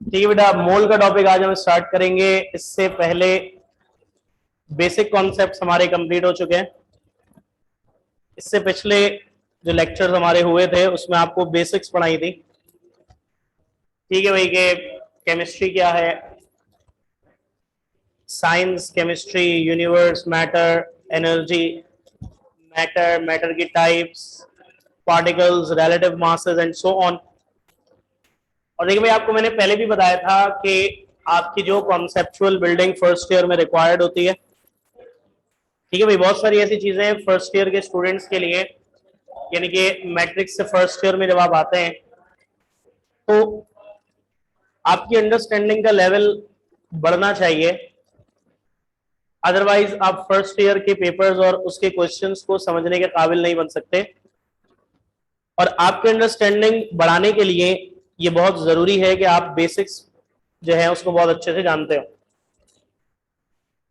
ठीक है बेटा, मोल का टॉपिक आज हम स्टार्ट करेंगे। इससे पहले बेसिक कॉन्सेप्ट्स हमारे कंप्लीट हो चुके हैं। इससे पिछले जो लेक्चर्स हमारे हुए थे उसमें आपको बेसिक्स पढ़ाई थी। ठीक है भाई, के केमिस्ट्री क्या है, science, chemistry, universe, matter, energy, matter की types, particles, relative masses and so on. और देखिए भाई, आपको मैंने पहले भी बताया था कि आपकी जो कॉन्सेप्चुअल बिल्डिंग फर्स्ट ईयर में रिक्वायर्ड होती है। ठीक है भाई, बहुत सारी ऐसी चीजें हैं फर्स्ट ईयर के स्टूडेंट्स के लिए, यानी कि मैट्रिक्स से फर्स्ट ईयर में जब आप आते हैं तो आपकी अंडरस्टैंडिंग का लेवल बढ़ना चाहिए। अदरवाइज आप फर्स्ट ईयर के पेपर्स और उसके क्वेश्चंस को समझने के काबिल नहीं बन सकते। और आपके अंडरस्टैंडिंग बढ़ाने के लिए ये बहुत जरूरी है कि आप बेसिक्स जो है उसको बहुत अच्छे से जानते हो,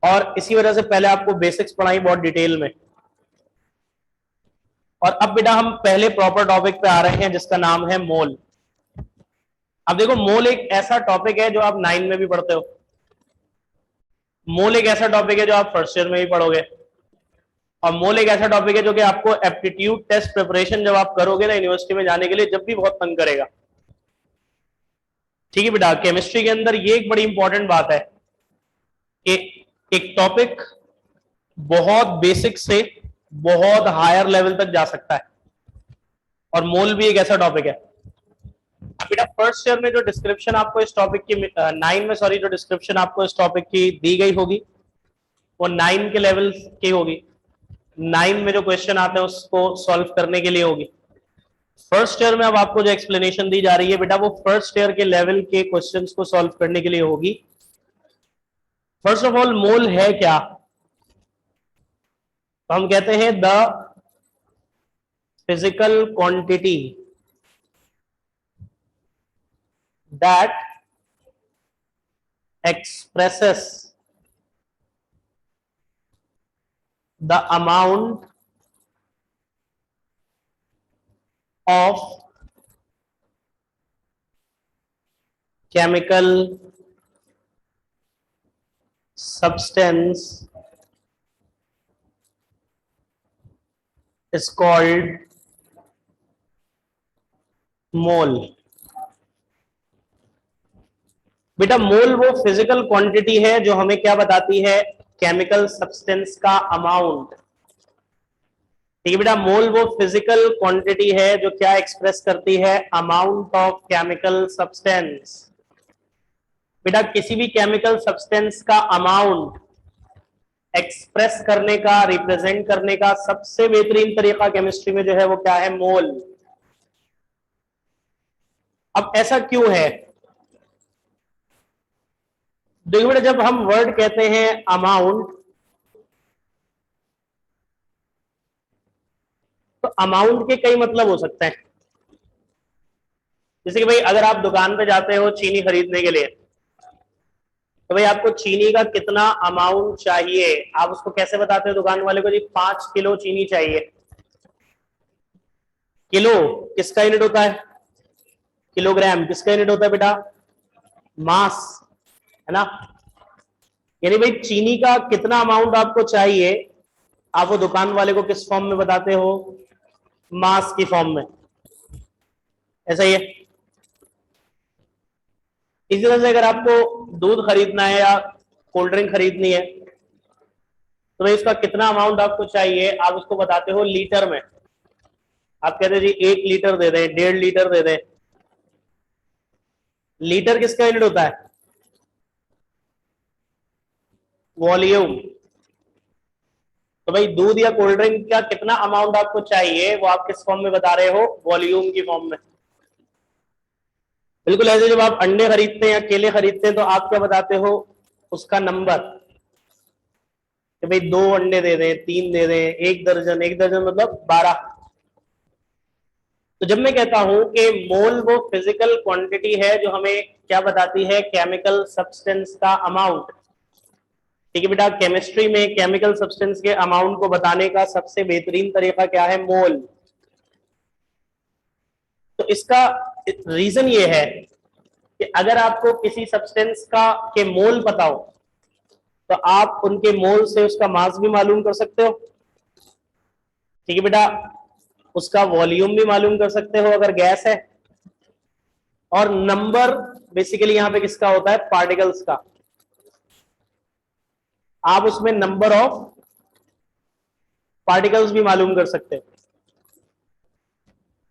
और इसी वजह से पहले आपको बेसिक्स पढ़ाई बहुत डिटेल में। और अब बेटा हम पहले प्रॉपर टॉपिक पे आ रहे हैं जिसका नाम है मोल। अब देखो, मोल एक ऐसा टॉपिक है जो आप 9 में भी पढ़ते हो। मोल एक ऐसा टॉपिक है जो आप फर्स्ट ईयर में भी पढ़ोगे। और मोल एक ऐसा टॉपिक है जो कि आपको एप्टीट्यूड टेस्ट प्रिपरेशन जब आप करोगे ना यूनिवर्सिटी में जाने के लिए, जब भी बहुत तंग करेगा। ठीक है बेटा, केमिस्ट्री के अंदर ये एक बड़ी इंपॉर्टेंट बात है कि एक टॉपिक बहुत बेसिक से बहुत हायर लेवल तक जा सकता है, और मोल भी एक ऐसा टॉपिक है। बेटा फर्स्ट ईयर में जो डिस्क्रिप्शन आपको इस टॉपिक की 9 में, सॉरी, जो डिस्क्रिप्शन आपको इस टॉपिक की दी गई होगी वो 9 के लेवल की होगी। 9 में जो क्वेश्चन आते हैं उसको सॉल्व करने के लिए होगी। फर्स्ट ईयर में अब आपको जो एक्सप्लेनेशन दी जा रही है बेटा, वो फर्स्ट ईयर के लेवल के क्वेश्चंस को सॉल्व करने के लिए होगी। फर्स्ट ऑफ ऑल, मोल है क्या? तो हम कहते हैं the physical quantity that expresses the amount of chemical substance is called mole। बेटा मोल वो फिजिकल क्वांटिटी है जो हमें क्या बताती है? केमिकल सब्सटेंस का अमाउंट। ठीक है बेटा, मोल वो फिजिकल क्वांटिटी है जो क्या एक्सप्रेस करती है? Amount of chemical substance. बेटा किसी भी केमिकल सब्सटेंस का अमाउंट एक्सप्रेस करने का, रिप्रेजेंट करने का सबसे बेहतरीन तरीका केमिस्ट्री में जो है वो क्या है? मोल। अब ऐसा क्यों है? देखो बेटा, जब हम वर्ड कहते हैं अमाउंट, तो अमाउंट के कई मतलब हो सकते हैं। जैसे कि भाई अगर आप दुकान पे जाते हो चीनी खरीदने के लिए, तो भाई आपको चीनी का कितना अमाउंट चाहिए, आप उसको कैसे बताते हो दुकान वाले को? जी 5 किलो चीनी चाहिए। किलो किसका यूनिट होता है? किलोग्राम किसका यूनिट होता है बेटा? मास, है ना? यानी भाई चीनी का कितना अमाउंट आपको चाहिए, आप वो दुकान वाले को किस फॉर्म में बताते हो? मास की फॉर्म में। ऐसा ही है। इसी तरह से अगर आपको दूध खरीदना है या कोल्ड ड्रिंक खरीदनी है, तो भाई इसका कितना अमाउंट आपको चाहिए, आप उसको बताते हो लीटर में। आप कहते हैं जी 1 लीटर दे दें, 1.5 लीटर दे दें। लीटर किसका यूनिट होता है? वॉल्यूम। तो भाई दूध या कोल्ड ड्रिंक का कितना अमाउंट आपको चाहिए, वो आप किस फॉर्म में बता रहे हो? वॉल्यूम की फॉर्म में। बिल्कुल ऐसे जब आप अंडे खरीदते हैं या केले खरीदते हैं, तो आप क्या बताते हो? उसका नंबर, कि भाई 2 अंडे दे दें, 3 दे दें, 1 दर्जन। 1 दर्जन मतलब 12। तो जब मैं कहता हूं कि मोल वो फिजिकल क्वांटिटी है जो हमें क्या बताती है? केमिकल सब्सटेंस का अमाउंट। ठीक है बेटा, केमिस्ट्री में केमिकल सब्सटेंस के अमाउंट को बताने का सबसे बेहतरीन तरीका क्या है? मोल। तो इसका रीजन ये है कि अगर आपको किसी सब्सटेंस का के मोल पता हो तो आप उनके मोल से उसका मास भी मालूम कर सकते हो, ठीक है बेटा। उसका वॉल्यूम भी मालूम कर सकते हो अगर गैस है, और नंबर बेसिकली यहां पे किसका होता है, पार्टिकल्स का। आप उसमें नंबर ऑफ पार्टिकल्स भी मालूम कर सकते हो।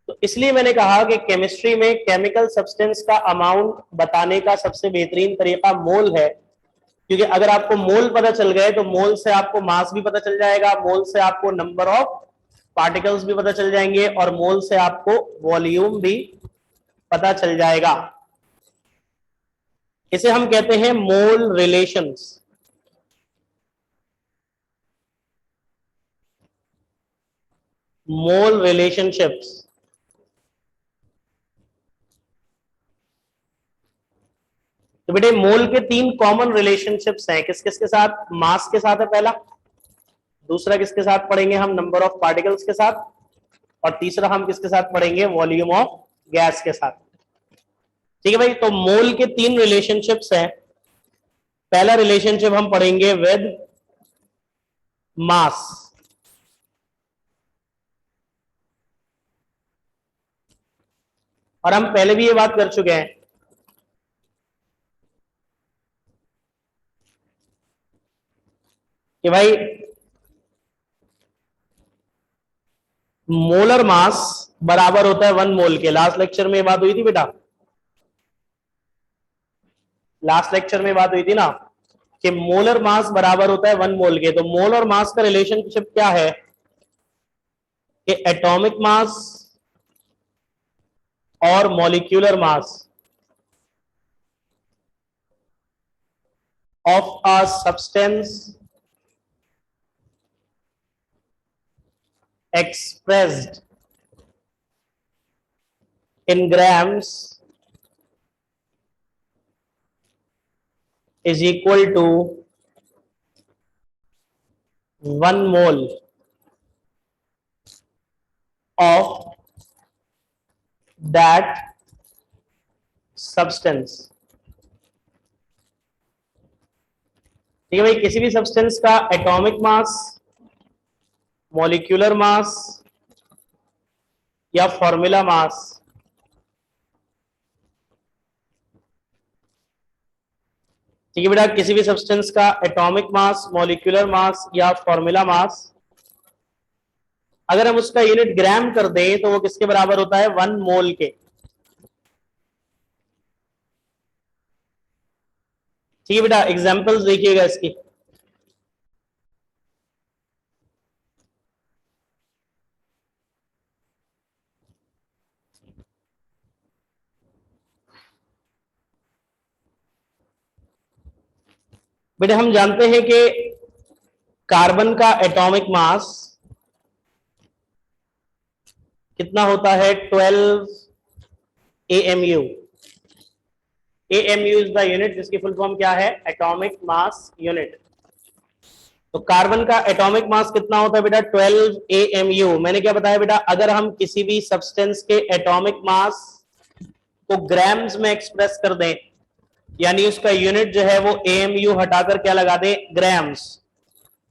तो इसलिए मैंने कहा कि केमिस्ट्री में केमिकल सब्सटेंस का अमाउंट बताने का सबसे बेहतरीन तरीका मोल है, क्योंकि अगर आपको मोल पता चल गए तो मोल से आपको मास भी पता चल जाएगा, मोल से आपको नंबर ऑफ पार्टिकल्स भी पता चल जाएंगे, और मोल से आपको वॉल्यूम भी पता चल जाएगा। इसे हम कहते हैं मोल रिलेशंस। मोल रिलेशनशिप्स। तो बेटे मोल के 3 कॉमन रिलेशनशिप्स हैं, किस किस के साथ, मास के साथ है पहला, दूसरा किसके साथ पढ़ेंगे हम, नंबर ऑफ पार्टिकल्स के साथ, और तीसरा हम किसके साथ पढ़ेंगे, वॉल्यूम ऑफ गैस के साथ। ठीक है भाई, तो मोल के 3 रिलेशनशिप्स हैं। पहला रिलेशनशिप हम पढ़ेंगे विद मास। और हम पहले भी ये बात कर चुके हैं कि भाई मोलर मास बराबर होता है 1 मोल के। लास्ट लेक्चर में ये बात हुई थी बेटा, लास्ट लेक्चर में बात हुई थी ना कि मोलर मास बराबर होता है 1 मोल के। तो मोल और मास का रिलेशनशिप क्या है कि एटॉमिक मास और molecular mass of a substance expressed in grams is equal to 1 mole of that substance। ठीक है भाई, किसी भी सब्सटेंस का एटॉमिक मास, मॉलिक्यूलर मास या फॉर्मूला मास ठीक है बेटा, किसी भी सब्सटेंस का एटॉमिक मास, मॉलिक्यूलर मास या फॉर्मूला मास अगर हम उसका यूनिट ग्राम कर दें तो वो किसके बराबर होता है, 1 मोल के। ठीक है बेटा, एग्जांपल्स देखिएगा इसकी। बेटे हम जानते हैं कि कार्बन का एटॉमिक मास कितना होता है, 12 AMU। AMU is the unit जिसकी फुल फॉर्म क्या है, एटॉमिक मास यूनिट। तो कार्बन का एटॉमिक मास कितना होता है बेटा, 12 AMU। मैंने क्या बताया बेटा, अगर हम किसी भी सब्सटेंस के एटॉमिक मास को ग्राम्स में एक्सप्रेस कर दें, यानी उसका यूनिट जो है वो AMU हटाकर क्या लगा दें, ग्राम्स,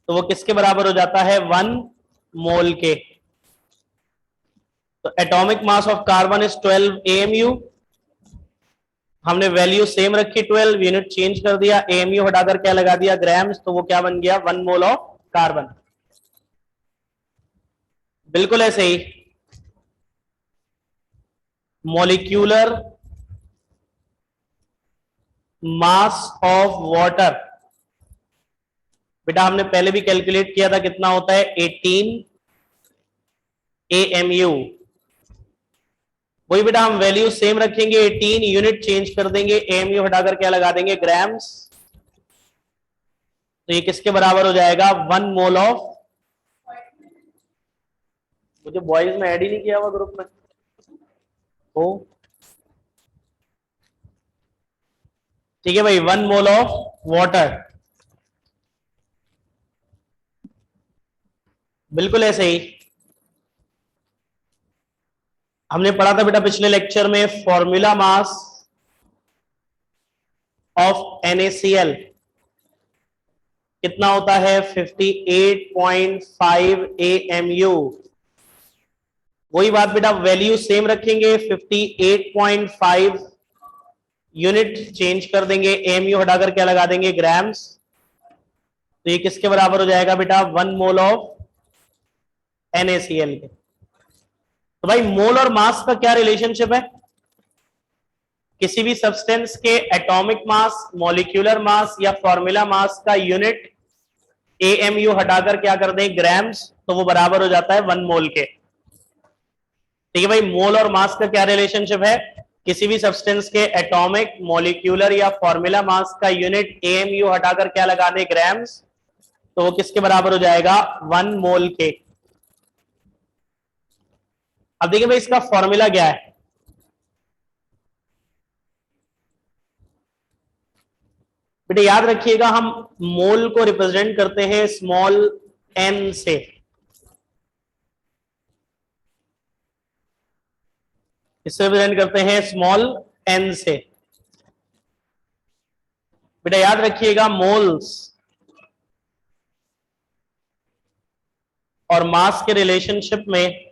तो वो किसके बराबर हो जाता है, 1 मोल के। तो atomic mass of carbon is 12 AMU। हमने वैल्यू सेम रखी 12, यूनिट चेंज कर दिया, AMU हटाकर क्या लगा दिया, ग्राम्स, तो वो क्या बन गया, 1 मोल ऑफ कार्बन। बिल्कुल ऐसे ही मॉलिक्यूलर मास ऑफ वाटर बेटा हमने पहले भी कैलकुलेट किया था, कितना होता है, 18 AMU। वही बेटा हम वैल्यू सेम रखेंगे 18, यूनिट चेंज कर देंगे, AMU हटाकर क्या लगा देंगे, ग्राम्स, तो ये किसके बराबर हो जाएगा, 1 मोल ऑफ, मुझे बॉयज में ऐड ही नहीं किया हुआ ग्रुप में, तो ठीक है भाई, 1 मोल ऑफ वाटर। बिल्कुल ऐसे ही हमने पढ़ा था बेटा पिछले लेक्चर में, फॉर्मूला मास ऑफ NaCl कितना होता है 58.5 AMU। वही बात बेटा, वैल्यू सेम रखेंगे, 58.5 यूनिट चेंज कर देंगे, AMU हटाकर क्या लगा देंगे ग्राम्स। तो ये किसके बराबर हो जाएगा बेटा 1 मोल ऑफ NaCl के। तो भाई मोल और मास का क्या रिलेशनशिप है? किसी भी सब्सटेंस के एटॉमिक मास, मॉलिक्यूलर मास या फॉर्मूला मास का यूनिट AMU हटाकर क्या कर दें ग्राम्स, तो वो बराबर हो जाता है 1 मोल के। ठीक है भाई, मोल और मास का क्या रिलेशनशिप है? किसी भी सब्सटेंस के एटॉमिक, मॉलिक्यूलर या फॉर्मूला मास का यूनिट AMU हटाकर क्या लगा दें ग्राम्स, तो वो किसके बराबर हो जाएगा 1 मोल के। अब देखिए भाई इसका फॉर्मूला क्या है। बेटे याद रखिएगा, हम मोल को रिप्रेजेंट करते हैं स्मॉल n से। इससे रिप्रेजेंट करते हैं स्मॉल n से। बेटा याद रखिएगा, मोल्स और मास के रिलेशनशिप में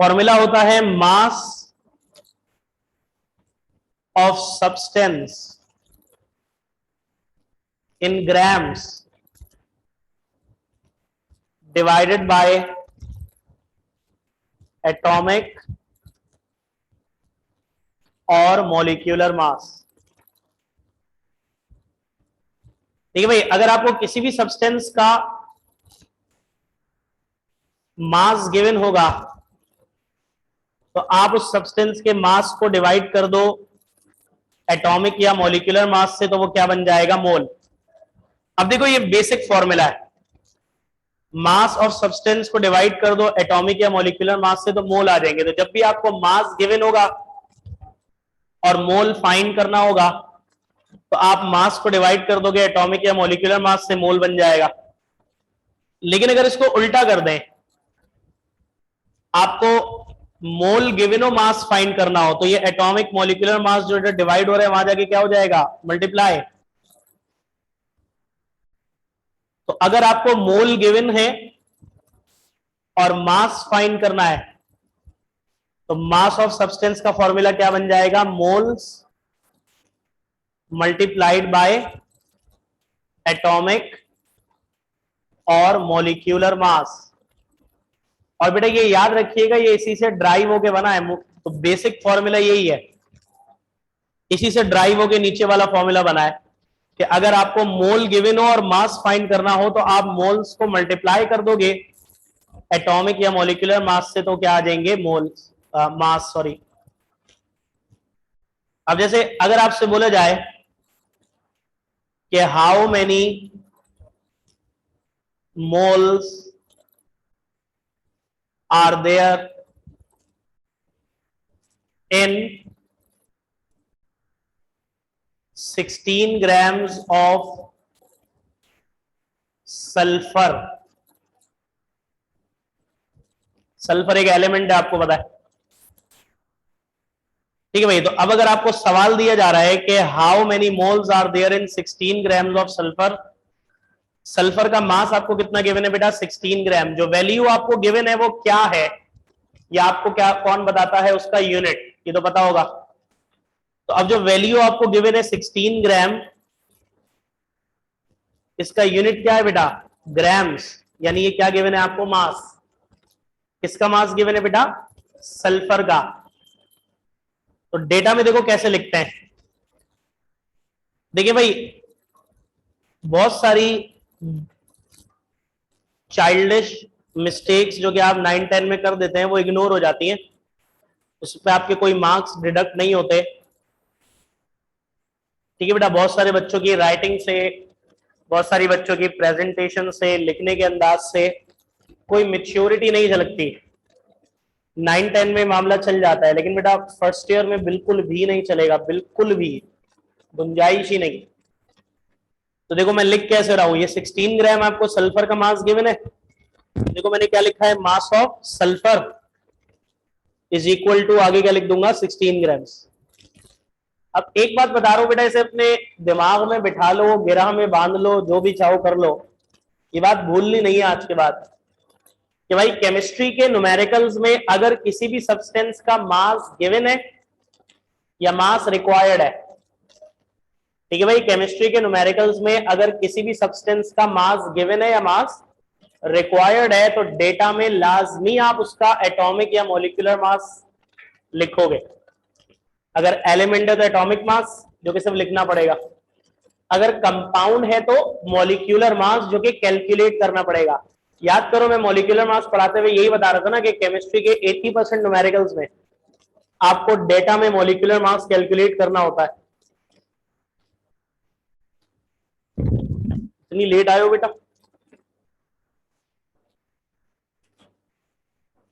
फॉर्मूला होता है mass of substance in grams divided by atomic और मॉलिक्यूलर मास। ठीक है भाई, अगर आपको किसी भी सब्सटेंस का मास गिवन होगा तो आप उस सब्सटेंस के मास को डिवाइड कर दो एटॉमिक या मॉलिक्यूलर मास से, तो वो क्या बन जाएगा मोल। अब देखो ये बेसिक फॉर्मूला है, मास ऑफ सब्सटेंस को डिवाइड कर दो एटॉमिक या मॉलिक्यूलर मास से तो मोल आ जाएंगे। तो जब भी आपको मास गिवन होगा और मोल फाइंड करना होगा तो आप मास को डिवाइड कर दोगे एटॉमिक या मॉलिक्यूलर मास से, मोल बन जाएगा। लेकिन अगर इसको उल्टा कर दें, आपको मोल गिवन हो मास फाइंड करना हो, तो ये एटॉमिक मॉलिक्यूलर मास जो डिवाइड हो रहा है वहां जाके क्या हो जाएगा मल्टीप्लाई। तो अगर आपको मोल गिवन है और मास फाइंड करना है तो मास ऑफ सब्सटेंस का फॉर्मूला क्या बन जाएगा मोल्स मल्टीप्लाइड बाय एटॉमिक और मॉलिक्यूलर मास। और बेटा ये याद रखिएगा, ये इसी से ड्राइव होके बना है, तो बेसिक फॉर्मूला यही है, इसी से ड्राइव होके नीचे वाला फॉर्मूला बना है कि अगर आपको मोल गिवन हो और मास फाइंड करना हो तो आप मोल्स को मल्टीप्लाई कर दोगे एटॉमिक या मॉलिक्यूलर मास से, तो क्या आ जाएंगे मोल्स मास सॉरी। अब जैसे अगर आपसे बोला जाए कि how many moles are there in 16 grams of sulphur. Sulphur एक एलिमेंट है, आपको पता है। ठीक है भाई, तो अब अगर आपको सवाल दिया जा रहा है कि how many moles are there in 16 grams of sulphur, sulphur का मास आपको कितना गिवन है बेटा 16 ग्राम। जो वैल्यू आपको गिवन है वो क्या है, या आपको क्या कौन बताता है उसका यूनिट, ये तो पता होगा। तो अब जो वैल्यू आपको गिवन है 16 ग्राम, इसका यूनिट क्या है बेटा ग्राम्स, यानी ये क्या गिवन है आपको मास। किसका मास गिवन है बेटा सल्फर का। तो डेटा में देखो कैसे लिखते हैं। देखिए भाई बहुत सारी चाइल्डिश मिस्टेक्स जो कि आप 9-10 में कर देते हैं वो इग्नोर हो जाती हैं, उस पर आपके कोई मार्क्स डिडक्ट नहीं होते। ठीक है बेटा, बहुत सारे बच्चों की राइटिंग से, बहुत सारी बच्चों की प्रेजेंटेशन से, लिखने के अंदाज से कोई मैच्योरिटी नहीं झलकती। 9-10 में मामला चल जाता है, लेकिन बेटा फर्स्ट ईयर में बिल्कुल भी नहीं चलेगा, बिल्कुल भी गुंजाइश ही नहीं। तो देखो मैं लिख कैसे रहा हूं, ये 16 ग्राम आपको सल्फर का मास गिवन है। देखो मैंने क्या लिखा है mass of sulphur, is equal to, आगे क्या लिख दूंगा, 16 ग्राम्स। अब एक बात बता रहा हूं बेटा, इसे अपने दिमाग में बिठा लो, गिरह में बांध लो, जो भी चाहो कर लो, ये बात भूलनी नहीं है आज के बाद कि भाई केमिस्ट्री के न्यूमेरिकल्स में अगर किसी भी सब्सटेंस का मास गिवन है या मास रिक्वायर्ड है, ठीक है भाई, केमिस्ट्री के न्यूमेरिकल्स में अगर किसी भी सब्सटेंस का मास गिवन है या मास रिक्वायर्ड है, तो डेटा में लाजमी आप उसका एटॉमिक या मॉलिक्यूलर मास लिखोगे। अगर एलिमेंट है तो एटॉमिक मास, जो कि सिर्फ लिखना पड़ेगा। अगर कंपाउंड है तो मॉलिक्यूलर मास, जो कि कैलकुलेट करना पड़ेगा। याद करो, मैं मॉलिक्यूलर मास पढ़ाते हुए यही बता रहा था ना कि केमिस्ट्री के 80% न्यूमेरिकल्स में आपको डेटा में मॉलिक्यूलर मास कैलकुलेट करना होता है। इतनी लेट आए हो बेटा?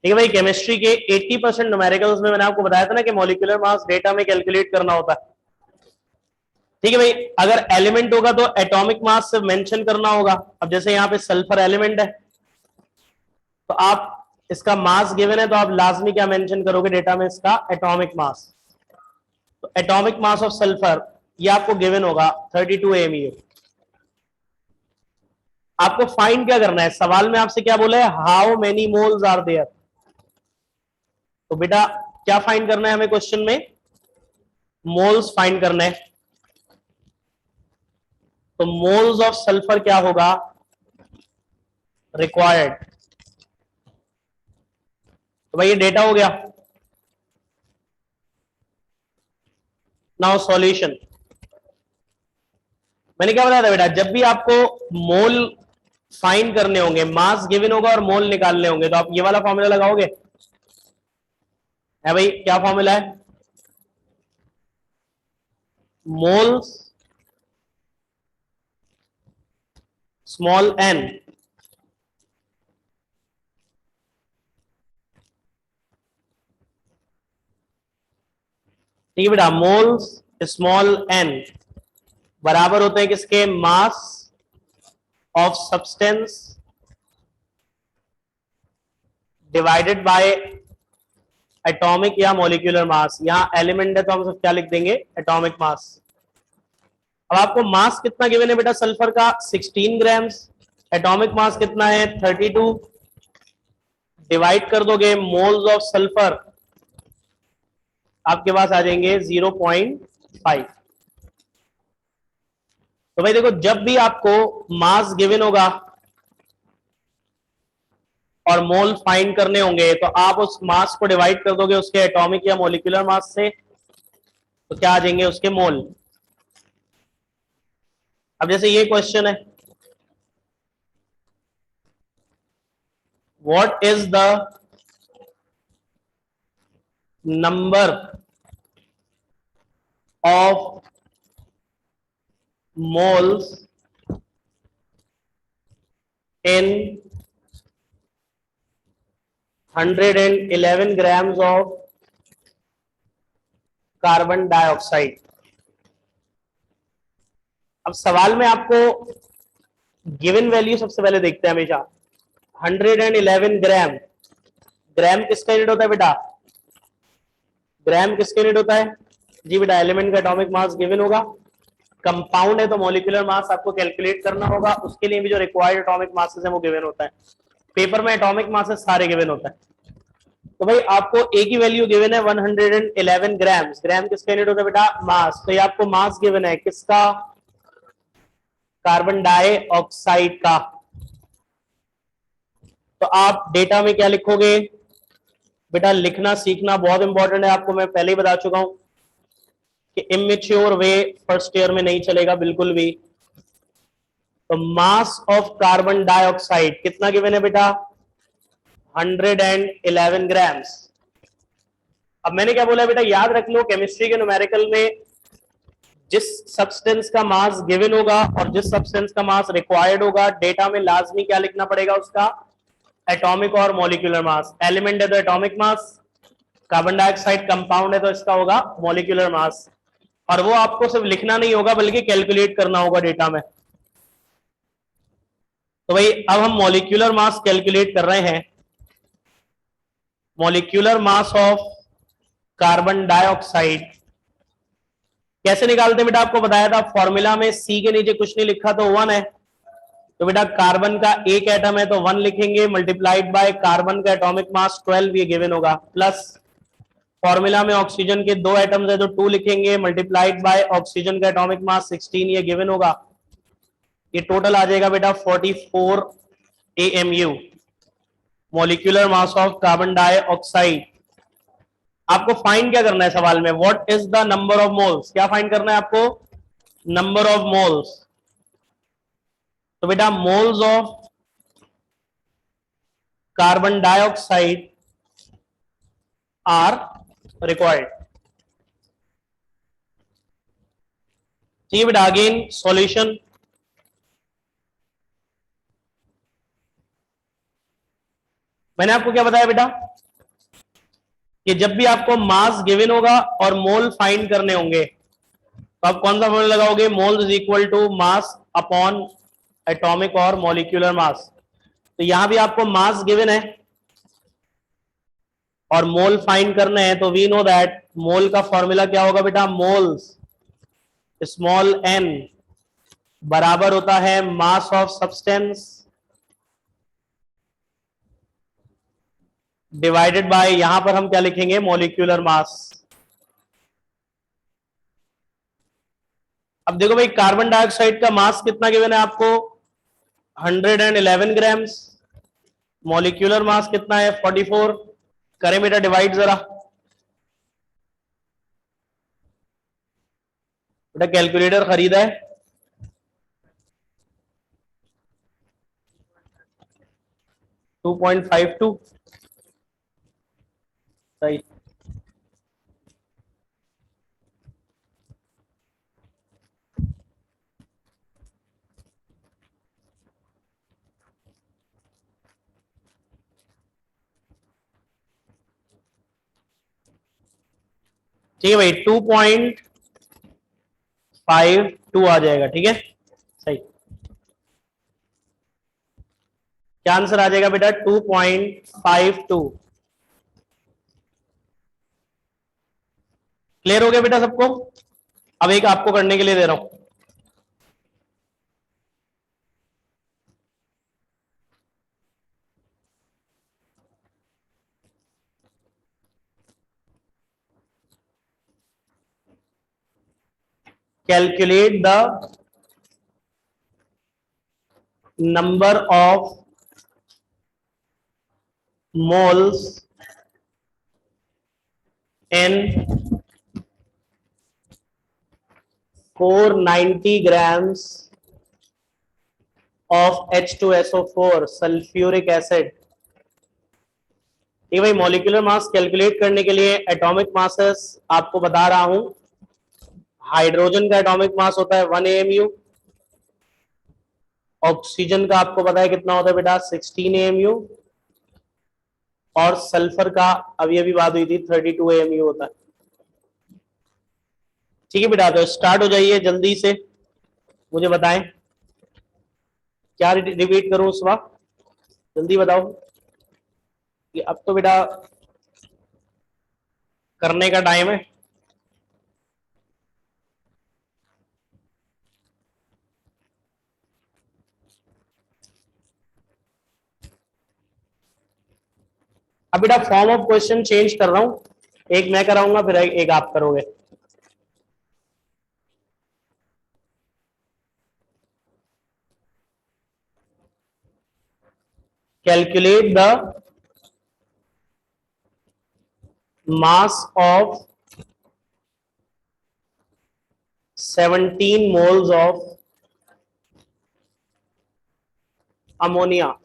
ठीक है भाई, केमिस्ट्री के 80% न्यूमेरिकल्स में मैंने आपको बताया था ना कि मॉलिक्यूलर मास डेटा में कैलकुलेट करना होता है। ठीक है भाई, अगर एलिमेंट होगा तो एटॉमिक मास से मेंशन करना होगा। अब जैसे यहाँ पे सल्फर एलिमेंट है, तो आप इसका मास गिवन है तो आप लाजमी क्या मेंशन करोगे डेटा में, इसका एटॉमिक मास। तो एटॉमिक मास ऑफ सल्फर ये आपको गिवन होगा 32 MeV। आपको फाइंड क्या करना है, सवाल में आपसे क्या बोला है, how many moles are there. तो बेटा क्या फाइंड करना है हमें क्वेश्चन में, मोल्स फाइंड करना है। तो मोल्स ऑफ सल्फर क्या होगा, रिक्वायर्ड। तो भाई ये डेटा हो गया। Now solution. मैंने क्या बताया था बेटा, जब भी आपको मोल फाइंड करने होंगे, मास गिवन होगा और मोल निकालने होंगे, तो आप ये वाला फॉर्मूला लगाओगे। है भाई, क्या फॉर्मूला है, मोल्स स्मॉल एन ठीक है बेटा, मोल्स स्मॉल एन बराबर होते हैं किसके, मास of substance divided bye atomic या मॉलिक्यूलर मास। यहां एलिमेंट है तो हम सब क्या लिख देंगे, एटॉमिक मास। अब आपको मास कितना गिवन है बेटा सल्फर का, 16 ग्राम्स। एटॉमिक मास कितना है, 32। डिवाइड कर दोगे मोल्स ऑफ सल्फर, आपके पास आ जाएंगे 0.5। तो भाई देखो, जब भी आपको मास गिवन होगा और मोल फाइंड करने होंगे, तो आप उस मास को डिवाइड कर दोगे उसके एटॉमिक या मॉलिक्यूलर मास से, तो क्या आ जाएंगे उसके मोल। अब जैसे ये क्वेश्चन है, what is the number of moles in 111 grams of carbon dioxide. अब सवाल में आपको गिवन वैल्यू सबसे पहले देखते हैं हमेशा, 111 ग्राम। ग्राम किसका यूनिट होता है बेटा, ग्राम किसका यूनिट होता है जी बेटा, एलिमेंट का एटॉमिक मास गिवन होगा। कंपाउंड है तो मॉलिक्यूलर मास आपको कैलकुलेट करना होगा, उसके लिए भी जो रिक्वायर्ड एटॉमिक मासेस है वो गिवन होता है। पेपर में एटॉमिक मासेस सारे गिवन होता है। तो भाई आपको एक ही वैल्यू गिवन है 111 ग्राम। ग्राम किसका यूनिट होता है बेटा, मास। तो ये आपको मास गिवन है किसका, कार्बन डाइऑक्साइड का। तो आप डेटा में क्या लिखोगे बेटा, लिखना सीखना बहुत इंपॉर्टेंट है। आपको मैं पहले ही बता चुका हूं कि इमेच्योर वे फर्स्ट ईयर में नहीं चलेगा बिल्कुल भी। तो मास ऑफ कार्बन डाइऑक्साइड कितना गिवन है बेटा, 111 ग्राम्स। अब मैंने क्या बोला बेटा, याद रख लो, केमिस्ट्री के न्यूमेरिकल में जिस सब्सटेंस का मास गिवन होगा और जिस सब्सटेंस का मास रिक्वायर्ड होगा, डेटा में लाजमी क्या लिखना पड़ेगा, उसका एटॉमिक और मॉलिक्यूलर मास। एलिमेंट है तो atomic mass, carbon dioxide compound है तो इसका होगा मॉलिक्यूलर मास। और वो आपको सिर्फ लिखना नहीं होगा बल्कि कैलकुलेट करना होगा डेटा में। तो भाई अब हम मॉलिक्यूलर मास कैलकुलेट कर रहे हैं। Molecular mass of carbon dioxide कैसे निकालते हैं बेटा, आपको बताया था फॉर्मूला में सी के नीचे कुछ नहीं लिखा तो 1 है, तो बेटा कार्बन का एक एटम है तो 1 लिखेंगे, मल्टीप्लाइड बाय कार्बन का एटॉमिक मास 12 ये गिवन होगा, प्लस फॉर्मूला में ऑक्सीजन के 2 एटम्स है तो 2 लिखेंगे, मल्टीप्लाइड बाय ऑक्सीजन का एटॉमिक मास 16 ये गिवन होगा, ये टोटल आ जाएगा बेटा 44 AMU molecular mass of carbon dioxide. आपको फाइंड क्या करना है सवाल में, what is the number of moles, क्या फाइंड करना है आपको, नंबर ऑफ मोल्स। तो बेटा moles of carbon dioxide are required. ठीक है बेटा, अगेन सॉल्यूशन, मैंने आपको क्या बताया बेटा कि जब भी आपको मास गिवन होगा और मोल फाइंड करने होंगे तो आप कौन सा फॉर्मूला लगाओगे, mole is equal to mass upon atomic और मॉलिक्यूलर मास। तो यहां भी आपको मास गिवन है और मोल फाइंड करने हैं, तो वी नो दैट मोल का फॉर्मूला क्या होगा बेटा, मोल्स स्मॉल n बराबर होता है mass of substance divided bye, यहां पर हम क्या लिखेंगे, मॉलिक्यूलर मास। अब देखो भाई कार्बन डाइऑक्साइड का मास कितना गिवन है आपको, 111 ग्राम्स, मॉलिक्यूलर मास कितना है 44, करें बेटा डिवाइड जरा, बेटा कैलकुलेटर खरीदा है, 2.52 सही। ठीक है भाई 2.52 आ जाएगा, ठीक है सही, क्या आंसर आ जाएगा बेटा 2.52। क्लियर हो गया बेटा सबको। अब एक आपको करने के लिए दे रहा हूं, calculate the number of moles in 490 grams of H2SO4 sulphuric acid. ठीक है भाई, मॉलिक्यूलर मास कैलकुलेट करने के लिए एटॉमिक मासेस आपको बता रहा हूं, हाइड्रोजन का एटॉमिक मास होता है 1 AMU, ऑक्सीजन का आपको पता है कितना होता है बेटा 16 AMU, और सल्फर का अभी अभी बात हुई थी 32 AMU होता है। ठीक है बेटा, तो स्टार्ट हो जाइए जल्दी से, मुझे बताएं क्या रिपीट करूं उस वक्त, जल्दी बताओ कि अब तो बेटा करने का टाइम है। अब बेटा फॉर्म ऑफ क्वेश्चन चेंज कर रहा हूं, एक मैं कराऊंगा फिर एक आप करोगे। Calculate the mass of 17 moles of ammonia.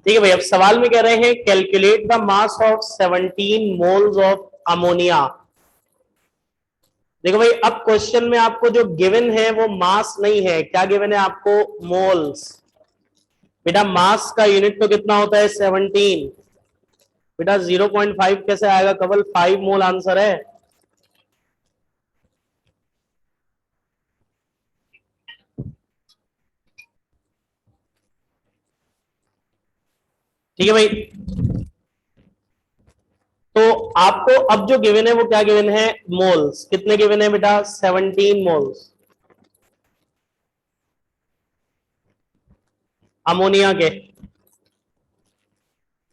ठीक है भाई, अब सवाल में कह रहे हैं calculate the mass of 17 moles of ammonia. देखो भाई अब क्वेश्चन में आपको जो गिवन है वो मास नहीं है, क्या गिवन है आपको, मोल्स। बेटा मास का यूनिट तो कितना होता है 17, बेटा 0.5 कैसे आएगा, केवल 5 मोल आंसर है। ठीक है भाई। तो आपको अब जो गिवन है वो क्या गिवन है, मोल्स। कितने गिवन है बेटा, 17 मोल्स अमोनिया के।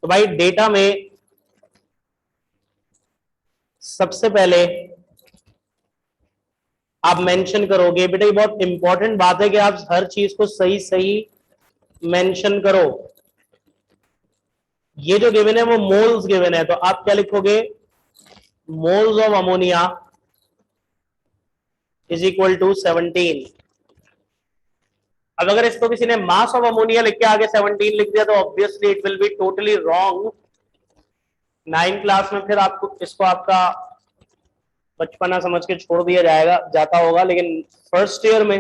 तो भाई डेटा में सबसे पहले आप मेंशन करोगे, बेटा ये बहुत इंपॉर्टेंट बात है कि आप हर चीज को सही सही मेंशन करो। ये जो गिवन है वो मोल्स गिवन है, तो आप क्या लिखोगे, moles of ammonia is equal to 17। अब अगर इसको किसी ने मास ऑफ अमोनिया लिख के आगे 17 लिख दिया तो obviously it will be totally wrong. 9 class में फिर आपको इसको आपका बचपना समझ के छोड़ दिया जाएगा, जाता होगा, लेकिन फर्स्ट ईयर में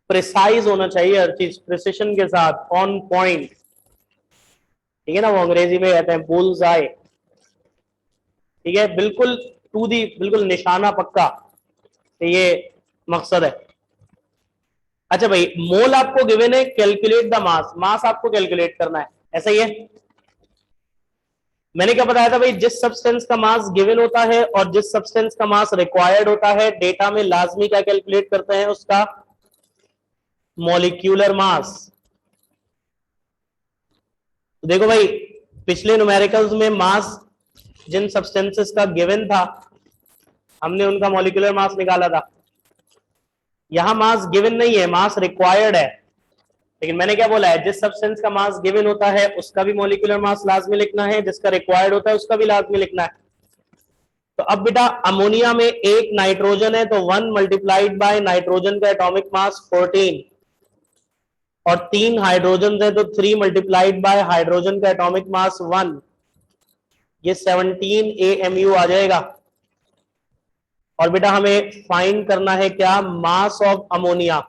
प्रिसाइज होना चाहिए हर चीज, प्रिसिशन के साथ, ऑन पॉइंट। ठीक है ना, वो अंग्रेजी में कहते हैं बुल्स आई। ठीक है, बिल्कुल टू दी, बिल्कुल निशाना पक्का, तो ये मकसद है। अच्छा भाई, मोल आपको गिवन है, कैलकुलेट द मास। मास आपको कैलकुलेट करना है, ऐसा ही है। मैंने क्या बताया था भाई, जिस सब्सटेंस का मास गिवन होता है और जिस सब्सटेंस का मास रिक्वायर्ड होता है, डेटा में लाजमी क्या कैलकुलेट करते हैं, उसका मॉलिक्यूलर मास। तो देखो भाई, पिछले न्यूमेरिकल्स में मास जिन सब्सटेंसेस का गिवन था हमने उनका मॉलिक्यूलर मास निकाला था। यहां मास गिवन नहीं है, मास रिक्वायर्ड है। लेकिन मैंने क्या बोला है, जिस सब्सटेंस का मास गिवन होता है उसका भी मॉलिक्यूलर मास लाजमी लिखना है, जिसका रिक्वायर्ड होता है उसका भी लाजमी लिखना है। तो अब बेटा अमोनिया में एक नाइट्रोजन है, तो 1 मल्टीप्लाइड बाय नाइट्रोजन का एटॉमिक मास 14, और 3 हाइड्रोजन है तो 3 मल्टीप्लाइड बाय हाइड्रोजन का एटॉमिक मास 1, ये 17 AMU आ जाएगा। और बेटा हमें फाइंड करना है क्या, मास ऑफ अमोनिया।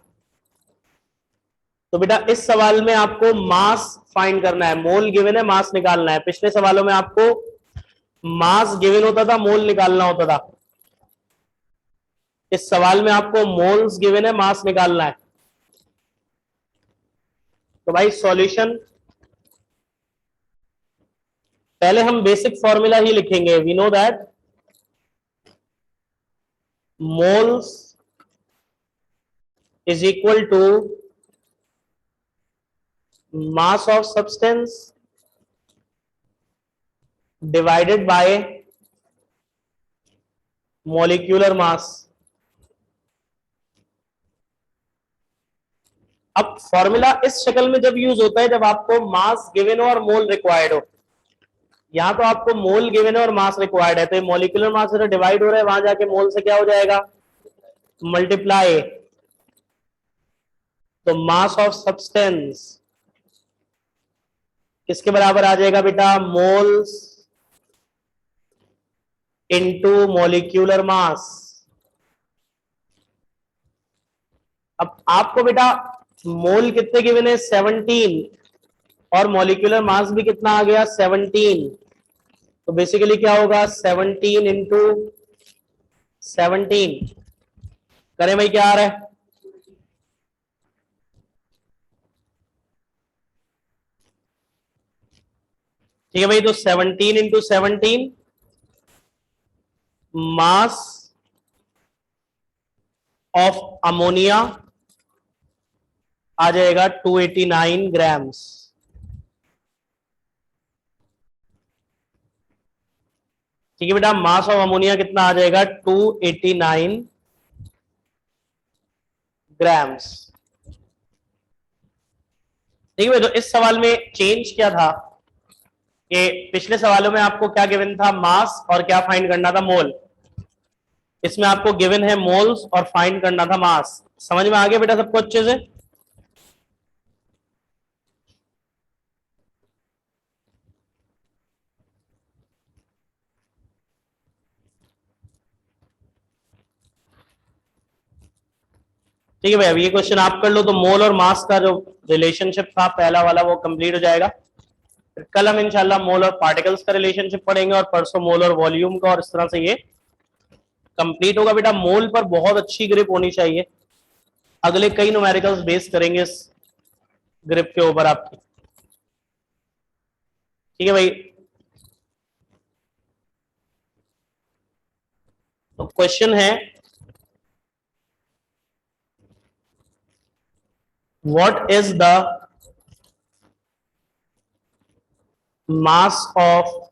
तो बेटा इस सवाल में आपको मास फाइंड करना है, मोल गिवन है, मास निकालना है। पिछले सवालों में आपको मास गिवन होता था, मोल निकालना होता था। इस सवाल में आपको मोल्स गिवन है, मास निकालना है। तो भाई सॉल्यूशन, पहले हम बेसिक फॉर्मूला ही लिखेंगे। We know that moles is equal to mass of substance divided by molecular mass. अब फॉर्मूला इस शक्ल में जब यूज होता है जब आपको मास गिवन हो और मोल रिक्वायर्ड हो। यहां तो आपको मोल गिवन है और मास रिक्वायर्ड है, तो मॉलिक्यूलर मास से डिवाइड हो रहा है, वहां जाके मोल से क्या हो जाएगा, मल्टीप्लाई। तो मास ऑफ सब्सटेंस किसके बराबर आ जाएगा बेटा, मोल्स इनटू मॉलिक्यूलर मास। अब आपको बेटा मोल कितने गिवन है, 17, और मॉलिक्यूलर मास भी कितना आ गया, 17। तो बेसिकली क्या होगा, 17 इंटू 17। करें भाई, क्या आ रहा है, ठीक है भाई। तो 17 इंटू 17 मास ऑफ अमोनिया आ जाएगा 289 ग्राम्स। ठीक है बेटा, मास ऑफ अमोनिया कितना आ जाएगा, 289 ग्राम्स। ठीक है, तो इस सवाल में चेंज क्या था कि पिछले सवालों में आपको क्या गिवन था, मास, और क्या फाइंड करना था, मोल। इसमें आपको गिवन है मोल्स और फाइंड करना था मास। समझ में आ गया बेटा सबको अच्छे से। ठीक है भाई, अब ये क्वेश्चन आप कर लो तो मोल और मास का जो रिलेशनशिप था पहला वाला वो कंप्लीट हो जाएगा। फिर कल हम इंशाल्लाह मोल और पार्टिकल्स का रिलेशनशिप पढ़ेंगे, और परसों मोल और वॉल्यूम का, और इस तरह से ये कंप्लीट होगा। बेटा मोल पर बहुत अच्छी ग्रिप होनी चाहिए, अगले कई न्यूमेरिकल्स बेस करेंगे इस ग्रिप के ऊपर आपकी। ठीक है भाई। तो क्वेश्चन है, what is the mass of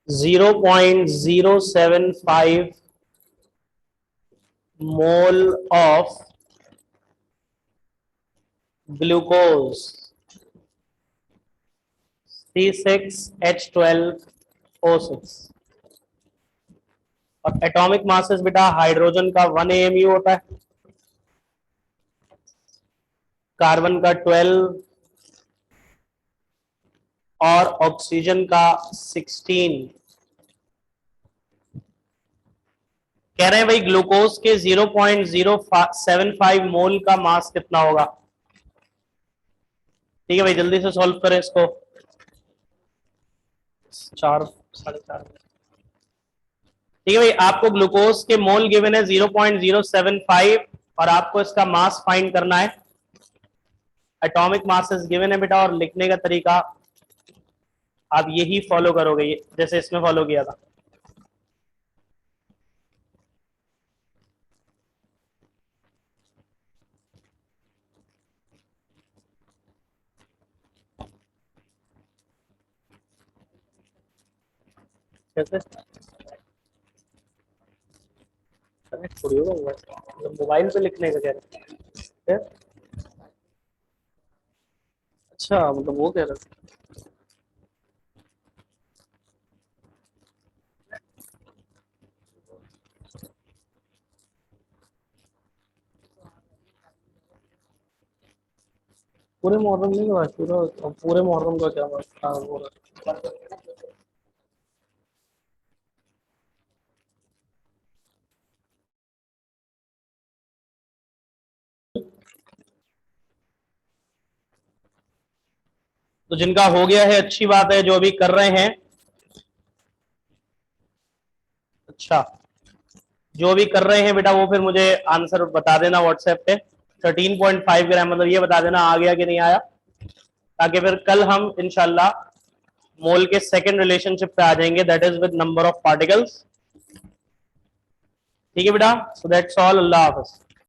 zero 0.075 mole of glucose C6H12O6। और एटॉमिक मासेस बेटा हाइड्रोजन का 1 AMU होता है, कार्बन का 12 और ऑक्सीजन का 16। कह रहे हैं भाई ग्लूकोज के 0.075 मोल का मास कितना होगा। ठीक है भाई, जल्दी से सॉल्व करें इसको। 4 4.5। ठीक है भाई, आपको ग्लूकोज के मोल गिवन है 0.075 और आपको इसका मास फाइंड करना है। एटॉमिक मासेस गिवन है बेटा, और लिखने का तरीका आप यही फॉलो करोगे जैसे इसमें फॉलो किया था। कैसे थोड़ी होगा मोबाइल पे लिखने का कह रहे। अच्छा मतलब वो कह रहे। पूरे मुहर्रम नहीं हुआ, पूरे मुहर्रम का क्या हो रहा है। तो जिनका हो गया है अच्छी बात है, जो अभी कर रहे हैं अच्छा, जो भी कर रहे हैं बेटा वो फिर मुझे आंसर बता देना व्हाट्सएप पे। 13.5 ग्राम मतलब ये बता देना आ गया कि नहीं आया, ताकि फिर कल हम इंशाल्लाह मोल के सेकंड रिलेशनशिप पे आ जाएंगे, that is with number of particles. ठीक है बेटा, so that's all, Allah Hafiz.